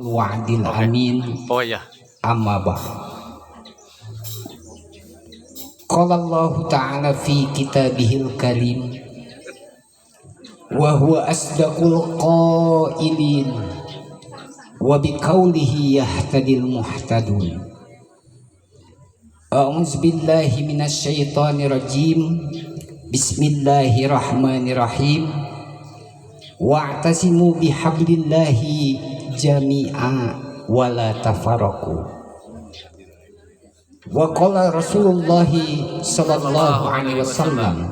wa'dil amin. Oh ya. Amma ba'd. Qala Allah Ta'ala fi kitabihil karim wa huwa asdaqul qailin wa biqaulihi yahtadil muhtadun. A'udzu billahi minasy syaithanir rajim. Bismillahirrahmanirrahim. Wa'tasimu bihablillahi jami'a wa la tafarraqu. Wa qala Rasulullah sallallahu alaihi wasallam,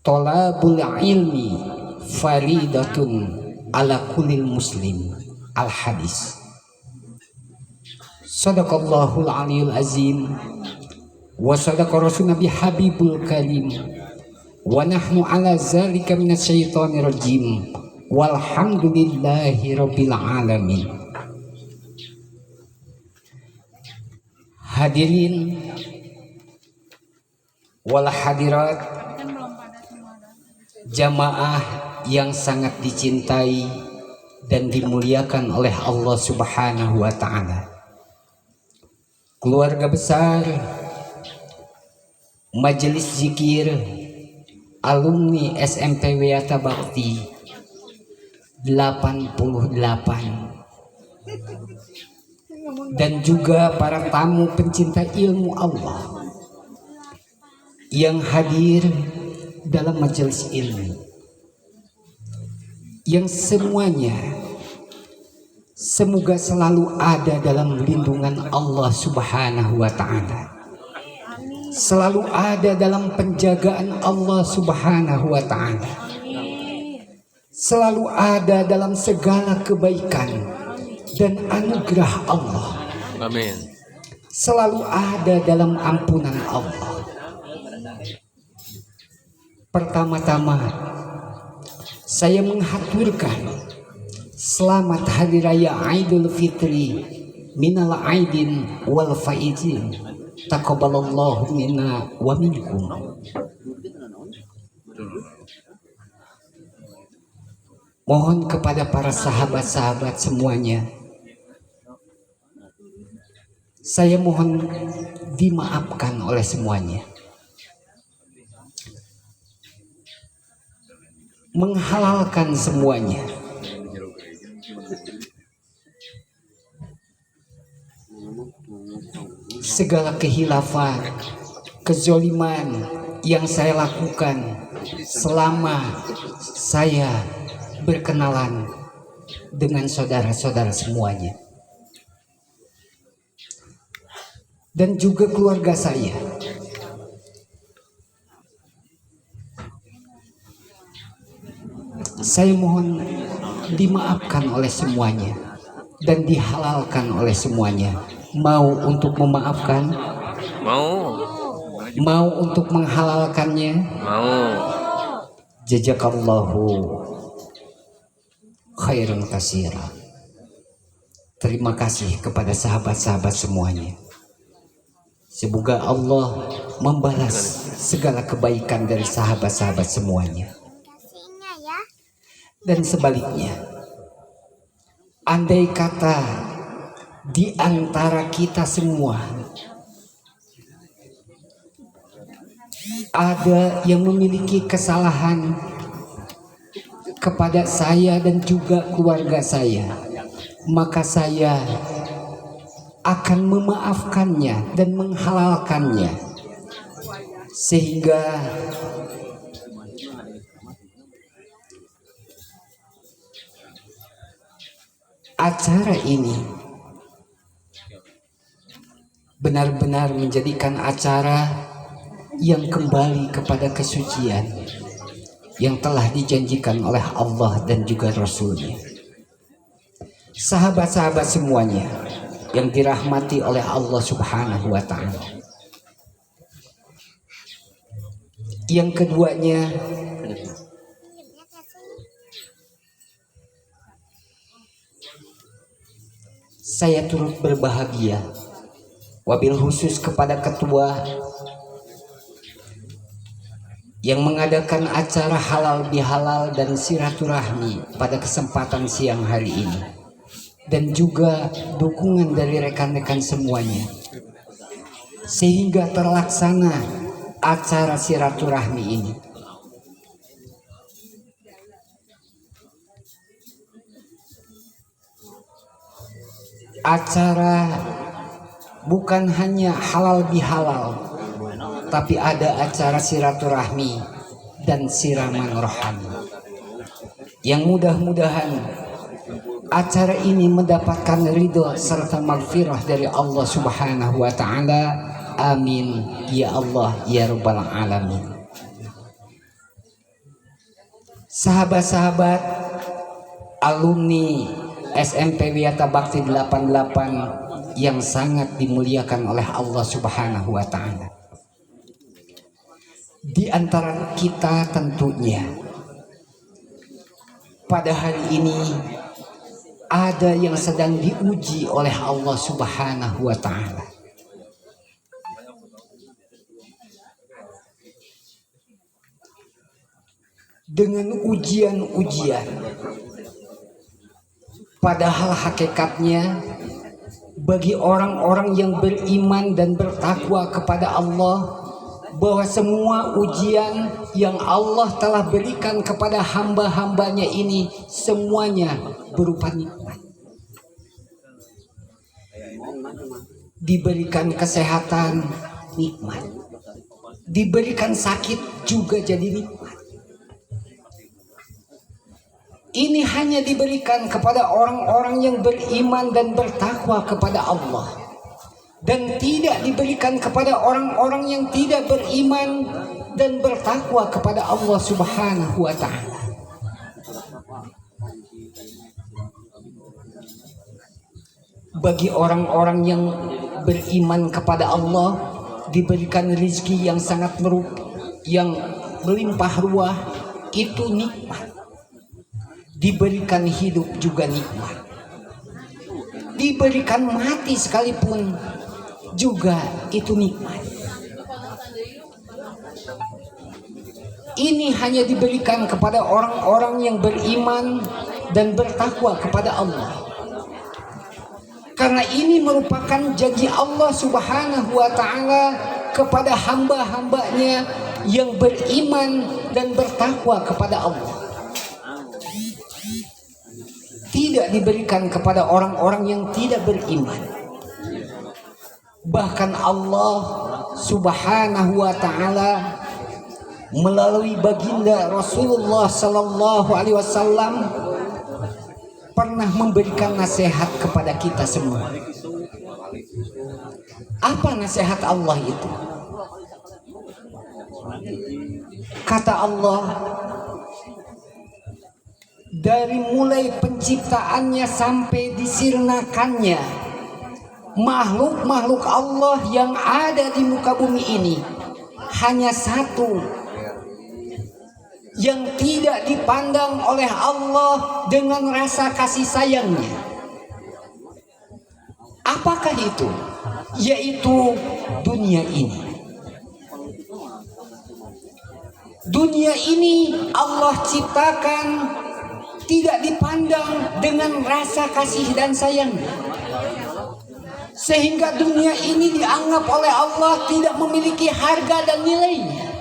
talabul ilmi faridatun ala kulli muslim. Al hadis. Sadaqallahul aliyul azim wa sadaqa rasul nabi habibul karim wa nahnu ala zalika minasy syaithanir rajim walhamdulillahi rabbil alamin. Hadirin wal hadirat, jamaah yang sangat dicintai dan dimuliakan oleh Allah Subhanahu wa taala. Keluarga besar Majelis Zikir alumni SMP Wiyata Bakti 88 dan juga para tamu pencinta ilmu Allah yang hadir dalam majelis ilmu, yang semuanya semoga selalu ada dalam lindungan Allah Subhanahu wa taala, selalu ada dalam penjagaan Allah Subhanahu wa taala, selalu ada dalam segala kebaikan dan anugerah Allah. Amin. Selalu ada dalam ampunan Allah. Pertama-tama saya menghaturkan selamat hari raya Idul Fitri minal aidin wal faizin. Taqabbalallahu minna wa minkum. Mohon kepada para sahabat-sahabat semuanya, saya mohon dimaafkan oleh semuanya. Menghalalkan semuanya. Segala kehilafan, kezoliman yang saya lakukan selama saya berkenalan dengan saudara-saudara semuanya dan juga keluarga saya. Saya mohon dimaafkan oleh semuanya dan dihalalkan oleh semuanya. Mau untuk memaafkan? Mau. Mau untuk menghalalkannya? Mau. Jazakallahu khairan katsira. Terima kasih kepada sahabat-sahabat semuanya. Semoga Allah membalas segala kebaikan dari sahabat-sahabat semuanya. Dan sebaliknya, andai kata di antara kita semua ada yang memiliki kesalahan kepada saya dan juga keluarga saya, maka saya akan memaafkannya dan menghalalkannya, sehingga acara ini benar-benar menjadikan acara yang kembali kepada kesucian yang telah dijanjikan oleh Allah dan juga Rasul-Nya. Sahabat-sahabat semuanya yang dirahmati oleh Allah Subhanahu wa taala. Yang keduanya, saya turut berbahagia wabil khusus kepada ketua yang mengadakan acara halal bihalal dan silaturahmi pada kesempatan siang hari ini. dan juga dukungan dari rekan-rekan semuanya, sehingga terlaksana acara silaturahmi ini. Acara bukan hanya halal bihalal, tapi ada acara silaturahmi dan siraman rohani, yang mudah-mudahan acara ini mendapatkan ridho serta maghfirah dari Allah Subhanahu wa Ta'ala. Amin ya Allah ya Rabbal Alamin. Sahabat-sahabat alumni SMP Wiyata Bakti 88 yang sangat dimuliakan oleh Allah Subhanahu wa Ta'ala, di antara kita tentunya pada hari ini ada yang sedang diuji oleh Allah Subhanahu wa Ta'ala. Dengan ujian-ujian, padahal hakikatnya bagi orang-orang yang beriman dan bertakwa kepada Allah, bahwa semua ujian yang Allah telah berikan kepada hamba-hambanya ini semuanya berupa nikmat. Diberikan kesehatan, nikmat. Diberikan sakit juga jadi nikmat. Ini hanya diberikan kepada orang-orang yang beriman dan bertakwa kepada Allah, dan tidak diberikan kepada orang-orang yang tidak beriman dan bertakwa kepada Allah Subhanahu wa Ta'ala. Bagi orang-orang yang beriman kepada Allah diberikan rezeki yang sangat yang melimpah ruah, itu nikmat. Diberikan hidup juga nikmat. Diberikan mati sekalipun juga itu nikmat. Ini hanya diberikan kepada orang-orang yang beriman dan bertakwa kepada Allah. Karena ini merupakan janji Allah Subhanahu wa Ta'ala kepada hamba-hambanya yang beriman dan bertakwa kepada Allah. Tidak diberikan kepada orang-orang yang tidak beriman. Bahkan Allah Subhanahu wa Ta'ala melalui baginda Rasulullah sallallahu alaihi wasallam pernah memberikan nasihat kepada kita semua. Apa nasihat Allah itu? Kata Allah, dari mulai penciptaannya sampai disirnakannya makhluk-makhluk Allah yang ada di muka bumi ini, hanya satu yang tidak dipandang oleh Allah dengan rasa kasih sayangnya. Apakah itu? Yaitu dunia ini. Dunia ini Allah ciptakan tidak dipandang dengan rasa kasih dan sayang, sehingga dunia ini dianggap oleh Allah tidak memiliki harga dan nilainya.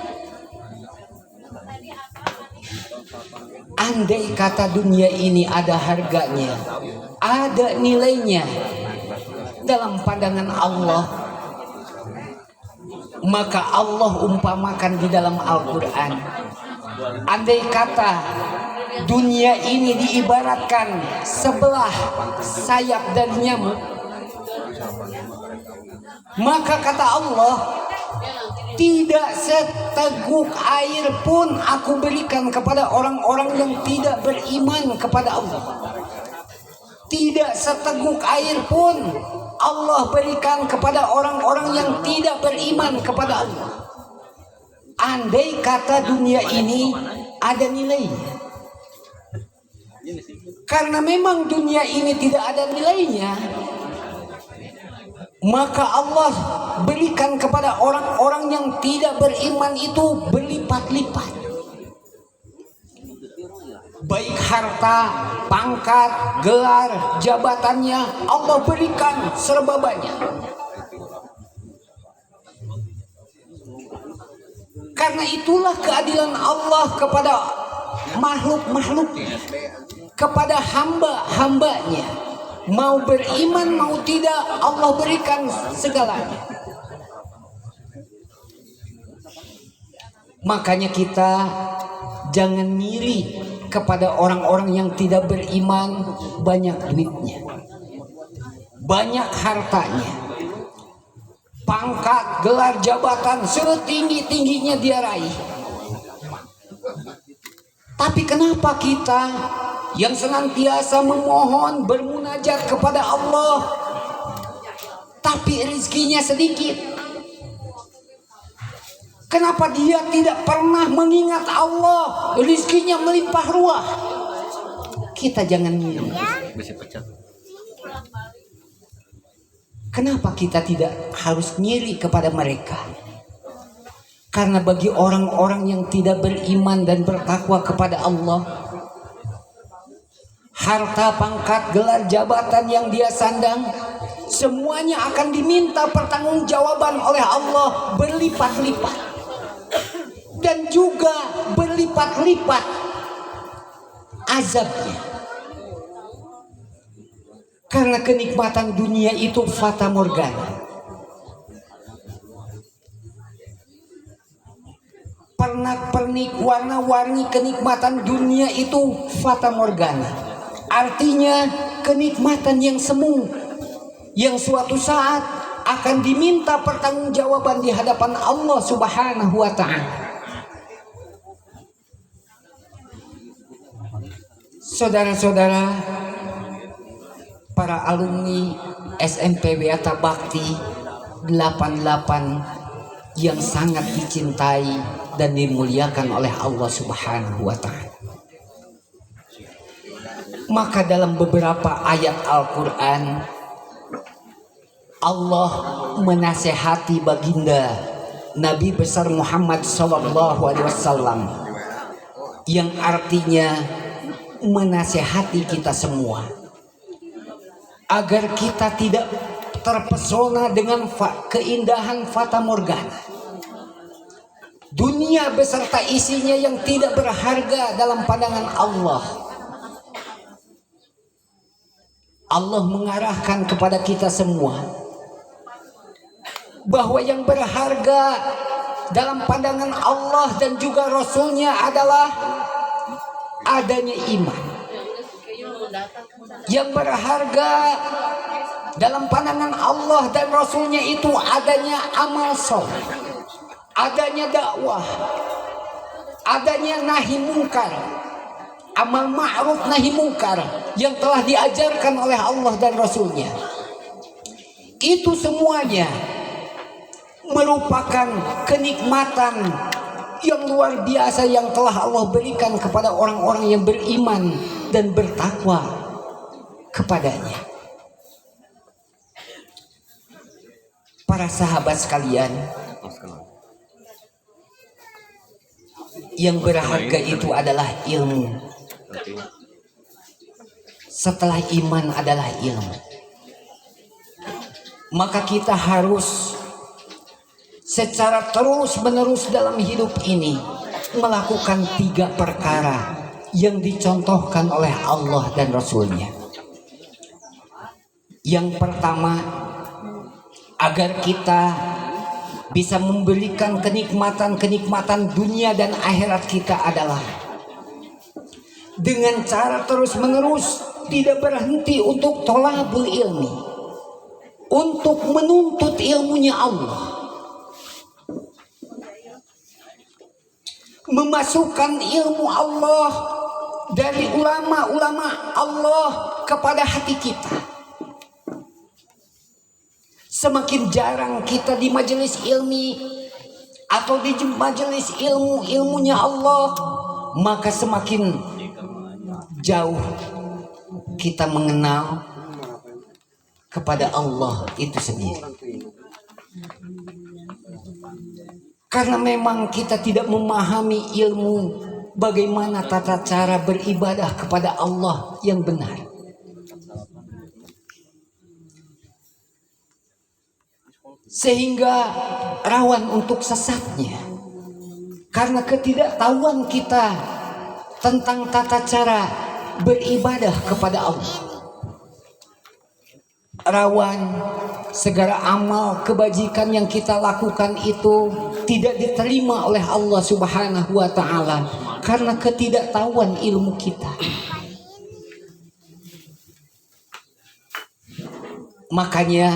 Andai kata dunia ini ada harganya, ada nilainya dalam pandangan Allah, maka Allah umpamakan di dalam Al-Quran, andai kata dunia ini diibaratkan sebelah sayap dari nyamuk, maka kata Allah, tidak seteguk air pun aku berikan kepada orang-orang yang tidak beriman kepada Allah. Tidak seteguk air pun Allah berikan kepada orang-orang yang tidak beriman kepada Allah. Andai kata dunia ini ada nilainya. Karena memang dunia ini tidak ada nilainya, maka Allah berikan kepada orang-orang yang tidak beriman itu berlipat-lipat. baik harta, pangkat, gelar, jabatannya Allah berikan serba banyak. Karena itulah keadilan Allah kepada makhluk-makhluknya, kepada hamba-hambanya. Mau beriman mau tidak, Allah berikan segalanya. Makanya kita jangan ngiri kepada orang-orang yang tidak beriman, banyak duitnya, banyak hartanya, pangkat, gelar, jabatan setinggi-tingginya dia raih. Tapi kenapa kita yang senantiasa memohon bermunajat kepada Allah tapi rezekinya sedikit? Kenapa dia tidak pernah mengingat Allah, rezekinya melimpah ruah? Kita jangan ngiri. Kenapa kita tidak harus ngiri kepada mereka? Karena bagi orang-orang yang tidak beriman dan bertakwa kepada Allah, harta, pangkat, gelar, jabatan yang dia sandang, semuanya akan diminta pertanggungjawaban oleh Allah berlipat-lipat. Dan juga berlipat-lipat azabnya. Karena kenikmatan dunia itu fata morgana. Pernak-pernik, warna-warni kenikmatan dunia itu fata morgana. Artinya kenikmatan yang semu, yang suatu saat akan diminta pertanggungjawaban di hadapan Allah Subhanahu wa Ta'ala. Saudara-saudara, para alumni SMP Weata Bakti 88 yang sangat dicintai dan dimuliakan oleh Allah Subhanahu wa Ta'ala. Maka dalam beberapa ayat Al-Quran, Allah menasehati baginda Nabi besar Muhammad SAW, yang artinya menasehati kita semua agar kita tidak terpesona dengan keindahan fata morgana dunia beserta isinya yang tidak berharga dalam pandangan Allah. Allah mengarahkan kepada kita semua bahwa yang berharga dalam pandangan Allah dan juga Rasulnya adalah adanya iman. Yang berharga dalam pandangan Allah dan Rasulnya itu adanya amal soleh, adanya dakwah, adanya nahi mungkar, amal ma'ruf nahi mungkar yang telah diajarkan oleh Allah dan Rasulnya. Itu semuanya merupakan kenikmatan yang luar biasa yang telah Allah berikan kepada orang-orang yang beriman dan bertakwa kepadanya. Para sahabat sekalian, yang berharga itu adalah ilmu. Setelah iman adalah ilmu. Maka kita harus secara terus-menerus dalam hidup ini melakukan 3 perkara yang dicontohkan oleh Allah dan Rasulnya. Yang pertama, agar kita bisa memberikan kenikmatan-kenikmatan dunia dan akhirat kita adalah dengan cara terus-menerus tidak berhenti untuk thalabul ilmi, untuk menuntut ilmunya Allah, memasukkan ilmu Allah dari ulama-ulama Allah kepada hati kita. Semakin jarang kita di majelis ilmi atau di majelis ilmunya Allah, maka semakin jauh kita mengenal kepada Allah itu sendiri. Karena memang kita tidak memahami ilmu bagaimana tata cara beribadah kepada Allah yang benar. Sehingga rawan untuk sesatnya. Karena ketidaktahuan kita tentang tata cara beribadah kepada Allah. Rawan segala amal kebajikan yang kita lakukan itu tidak diterima oleh Allah Subhanahu wa taala karena ketidaktahuan ilmu kita. Makanya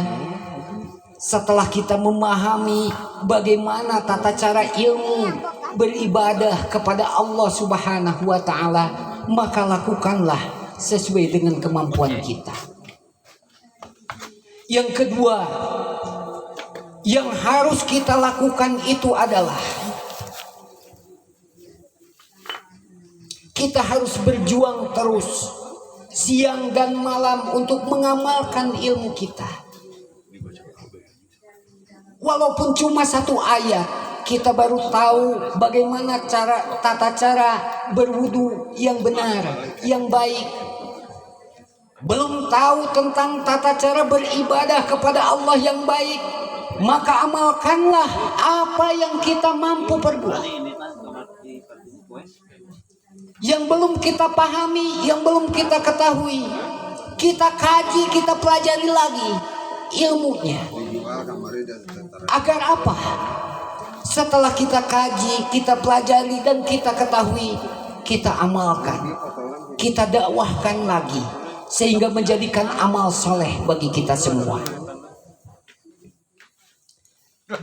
setelah kita memahami bagaimana tata cara ilmu beribadah kepada Allah Subhanahu wa taala, maka lakukanlah sesuai dengan kemampuan kita. Yang kedua yang harus kita lakukan itu adalah kita harus berjuang terus siang dan malam untuk mengamalkan ilmu kita. Walaupun cuma satu ayat, kita baru tahu bagaimana tata cara berwudu yang benar, yang baik. Belum tahu tentang tata cara beribadah kepada Allah yang baik, maka amalkanlah apa yang kita mampu perbuat. Yang belum kita pahami, yang belum kita ketahui, kita kaji, kita pelajari lagi ilmunya. Agar apa? Setelah kita kaji, kita pelajari dan kita ketahui, kita amalkan, kita dakwahkan lagi, sehingga menjadikan amal soleh bagi kita semua.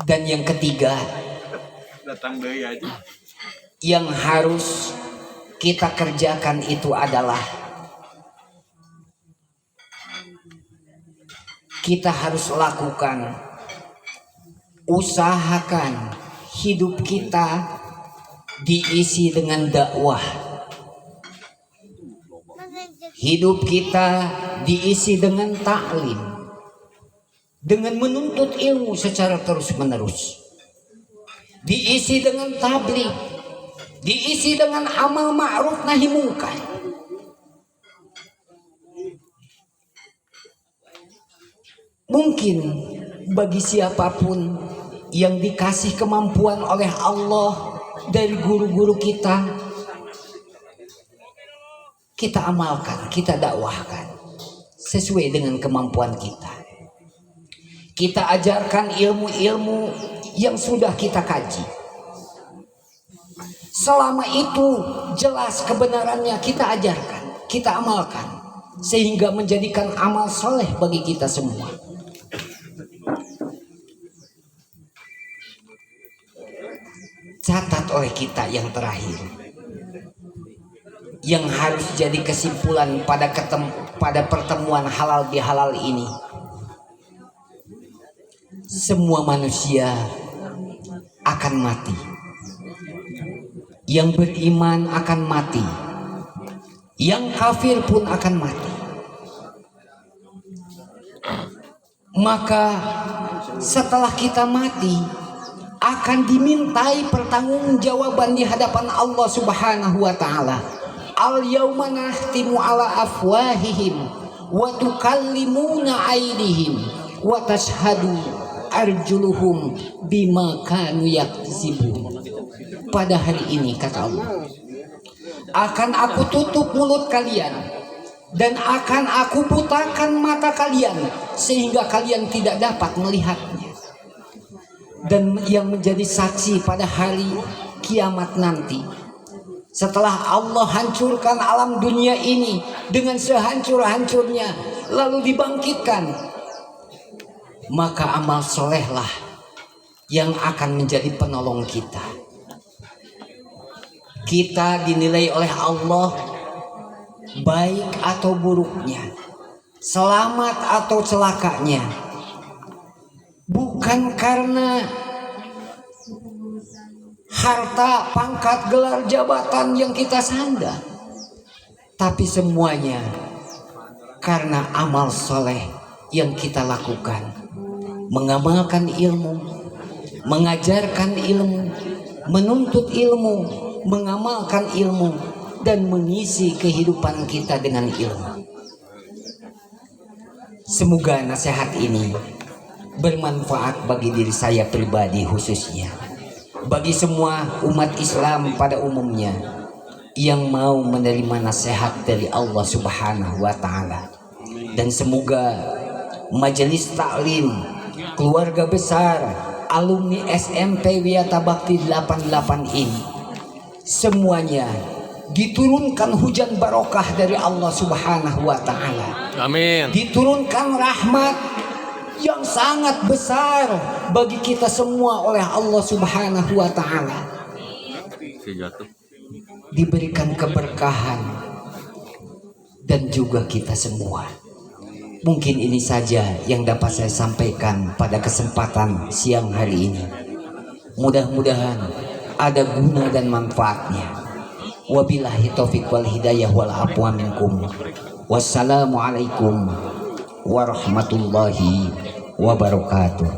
Dan yang ketiga yang harus kita kerjakan itu adalah kita harus lakukan, usahakan hidup kita diisi dengan dakwah. Hidup kita diisi dengan ta'lim, dengan menuntut ilmu secara terus-menerus. Diisi dengan tabligh, diisi dengan amal ma'ruf nahi mungkar. Mungkin bagi siapapun yang dikasih kemampuan oleh Allah dari guru-guru kita, kita amalkan, kita dakwahkan sesuai dengan kemampuan kita. Kita ajarkan ilmu-ilmu yang sudah kita kaji. Selama itu jelas kebenarannya, kita ajarkan, kita amalkan, sehingga menjadikan amal soleh bagi kita semua. Catat oleh kita yang terakhir, yang harus jadi kesimpulan pada pertemuan halal bihalal ini. Semua manusia akan mati. Yang beriman akan mati. Yang kafir pun akan mati. Maka setelah kita mati akan dimintai pertanggungjawaban di hadapan Allah Subhanahu wa taala. Al-yauma nahtimu ala afwahihim wa tukallimuna aydihim wa tashhadu arjuluhum bima kanu yakzibun. Pada hari ini kata Allah, akan aku tutup mulut kalian dan akan aku butakan mata kalian sehingga kalian tidak dapat melihatnya. Dan yang menjadi saksi pada hari kiamat nanti, setelah Allah hancurkan alam dunia ini dengan sehancur-hancurnya, lalu dibangkitkan, maka amal solehlah yang akan menjadi penolong kita. Kita dinilai oleh Allah baik atau buruknya, selamat atau celakanya, bukan karena harta, pangkat, gelar, jabatan yang kita sandang, tapi semuanya karena amal soleh yang kita lakukan. Mengamalkan ilmu, mengajarkan ilmu, menuntut ilmu, mengamalkan ilmu dan mengisi kehidupan kita dengan ilmu. Semoga nasihat ini bermanfaat bagi diri saya pribadi khususnya, bagi semua umat Islam pada umumnya yang mau menerima nasihat dari Allah Subhanahu wa Ta'ala. Dan semoga majelis taklim, keluarga besar, alumni SMP Wiyata Bakti 88 ini semuanya diturunkan hujan barokah dari Allah Subhanahu wa Ta'ala. Amin. Diturunkan rahmat yang sangat besar bagi kita semua oleh Allah Subhanahu wa Ta'ala. Diberikan keberkahan dan juga kita semua. Mungkin ini saja yang dapat saya sampaikan pada kesempatan siang hari ini. Mudah-mudahan ada guna dan manfaatnya. Wabillahi taufiq wal hidayah wal afwa minkum. Wassalamualaikum warahmatullahi wabarakatuh.